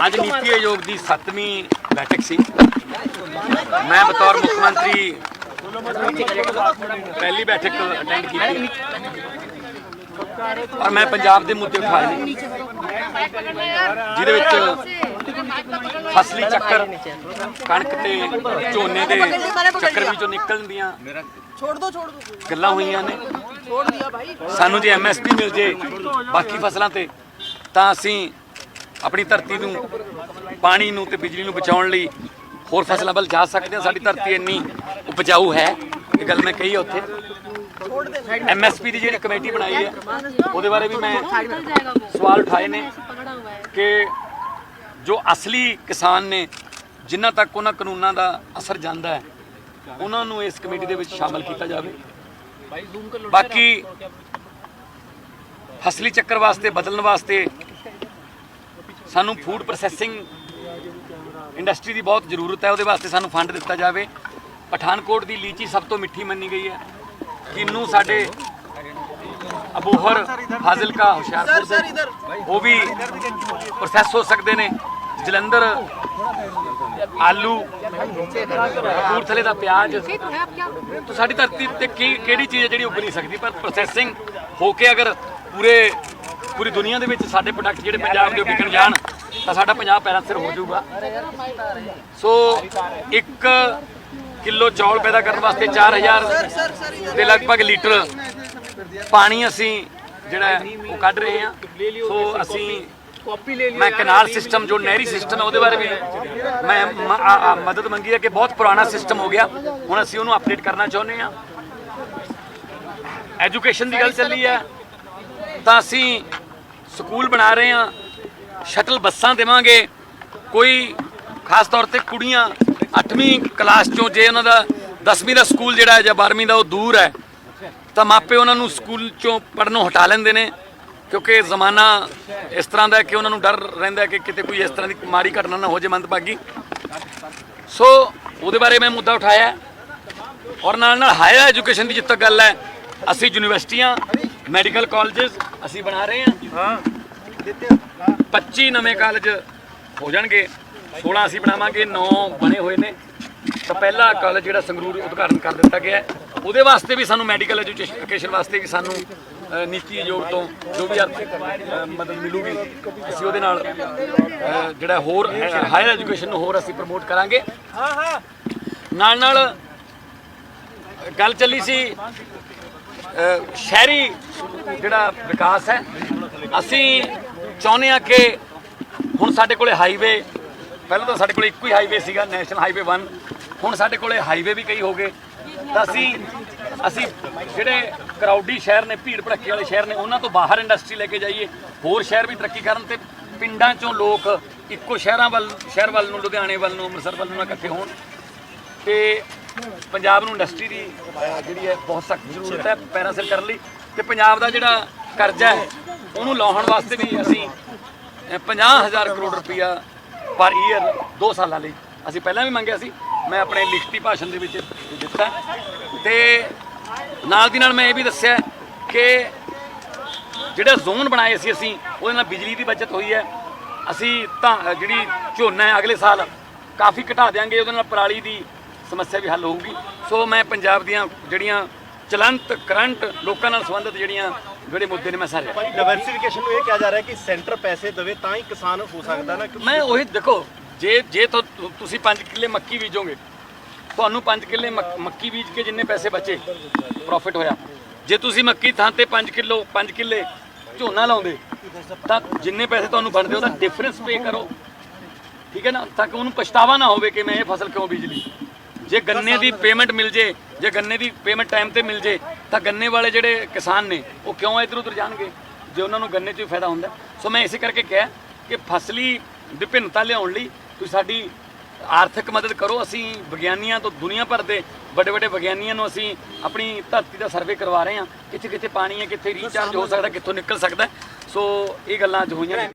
आज नीति आयोग की 7वीं बैठक सी। मैं बतौर मुख्यमंत्री पहली बैठक अटेंड की और मैं पंजाब के मुद्दे उठाए जिहदे विच फसली चक्कर कणक ते झोने दे चक्कर विचों निकलण दियां गल्लां होईयां ने। सानू जे MSP मिल जे बाकी फसलों ते तां असीं अपनी धरती नूं पानी नूं ते बिजली नूं बचाउण लई होर फसलों वल जा सकते हैं। साडी धरती इन्नी उपजाऊ है, ये गल मैं कही है। उत्थे MSP की जिहड़ी कमेटी बनाई है उहदे बारे भी मैं सवाल उठाए ने कि जो असली किसान ने जिन्ना तक उन्हां कानूनां दा असर जांदा है उन्होंने इस कमेटी दे विच शामिल किया जाए। बाकी फसली चक्कर वास्ते बदलने वास्ते सानू फूड प्रोसैसिंग इंडस्ट्री की बहुत जरूरत है, वो वास्ते सानू फंड दिता जाए। पठानकोट की लीची सब तो मिठी मनी गई है। किन्नू साडे अबोहर फाजिलका हुशियारपुर वो भी प्रोसैस हो सकते हैं। जलंधर आलू कपूरथले का प्याज तो साडी धरती ते किहड़ी चीज़ है जिहड़ी उग नहीं सकती, पर प्रोसैसिंग होके अगर पूरी दुनिया दे विच साडे प्रोडक्ट जिहड़े पंजाब दे विकण जाण तां साडा पंजाब पैरां सिर हो जाऊगा। सो 1 किलो चौल पैदा करने वास्ते 4000 के लगभग लीटर पानी असी जिहड़ा वो कढ रहे हैं। सो असी मैं कनाल सिस्टम जो नहरी सिस्टम है वो बारे भी मैं मदद मंगी है कि बहुत पुराना सिस्टम हो गया, हुण असी उहनूं अपडेट करना चाहुंदे हां। एजुकेशन की गल चली है तां असी स्कूल बना रहे हैं, शटल बसां देवांगे। कोई खास तौर पर कुड़ियां 8वीं क्लास चों जे उन्हां दा 10वीं का स्कूल जिहड़ा है जां 12वीं का वो दूर है तो मापे उन्होंने स्कूल चों पढ़नों हटा लेंदे ने, क्योंकि ज़माना इस तरह का है कि उन्होंने डर रहिंदा है कि किते कोई इस तरह की माड़ी घटना ना हो जाए मंदभागी। सो उहदे बारे मैं मुद्दा उठाया और नाल हायर एजुकेशन की जितों गल है असी यूनिवर्सिटियां मैडिकल कॉलेजेस असी बना रहे हैं। 25 नवे कॉलेज हो जाएंगे, 16 असी बनावांगे, 9 बने हुए ने। तो पहला कॉलेज जिहड़ा संगरूर उद्घाटन कर दिता गया है, उहदे वास्ते भी सानू मैडिकल एजुकेशन वास्ते भी सानू नीति आयोग तो जो भी आर्थिक मदद मिलूगी असी उहदे नाल जिहड़ा होर हायर एजुकेशन नूं होर असी प्रमोट करांगे। नाल नाल गल चली सी शहरी जिहड़ा विकास है, असी चाहुंदे हां कि हुण साडे कोले हाईवे पहले तो साडे कोले इक्को ही हाईवे सीगा नैशनल हाईवे 1, हुण साडे कोले हाईवे भी कई हो गए। तो असी जिहड़े क्राउडी शहर ने भीड़ भड़के वाले शहर ने उन्हां तो बाहर इंडस्ट्री लेके जाइए, होर शहर भी तरक्की करन ते पिंडां चों लोक इक्को शहर वाल नूं लुधियाणे वाल नूं अमृतसर वाल नूं इकट्ठे होण ते पंजाब नूं इंडस्ट्री की जिहड़ी है बहुत सख्त जरूरत है पैरां सिर करन लई। ते पंजाब दा जिहड़ा करजा है उहनूं लाउण वास्ते भी असी 50,000 करोड़ रुपया पर ईयर 2 सालां लई असी पहलां भी मंगिया सी। मैं अपने लिखती भाषण दे विच दित्ता ते नाल दी नाल मैं ये भी दस्सिया कि जिहड़े जोन बनाए सी असी उहदे नाल बिजली की बचत हुई है। असी जिहड़ी झोना है अगले साल काफ़ी घटा देंगे, उहदे नाल पराली की समस्या भी हल होगी। सो मैं पंजाब दीआं जिहड़ियां चलंत करंट लोकां नाल संबंधित जिहड़े मुद्दे ने मैं सारे डाइवर्सिफिकेशन में कहा जा रहा है कि सेंटर पैसे देवे तां ही किसान हो सकता ना। मैं वही देखो जे तो तुसी 5 किले मक्की बीजोगे तुहानूं 5 किले मक्की बीज के जिन्ने पैसे बचे प्रॉफिट होया, जे तुसी मक्की थां ते 5 किले झोना लाउंदे तां जिन्ने पैसे तुहानूं बनदे उहदा डिफरेंस पे करो, ठीक है ना, ताकि उन्होंने पछतावा ना होवे कि मैं ये फसल क्यों बीज ली। जे गन्ने की पेमेंट मिल जे, जे गन्ने की पेमेंट टाइम पर मिल जे तो गन्ने वाले जिहड़े किसान ने वो क्यों इधर उधर जाणगे जे उन्होंने गन्ने च भी फायदा हुंदा। सो मैं इसे करके कहा कि फसली विभिन्नता लियाउण लई तुसीं साडी आर्थिक मदद करो। असी विग्यानियां तो दुनिया भर के बड़े बड़े विग्यानियां नूं असी अपनी धरती का सर्वे करवा रहे हैं, कित्थे कित्थे पानी है, कित्थे रीचार्ज हो सकता, कित्थों निकल सकता। सो ये गल्लां अज होईयां।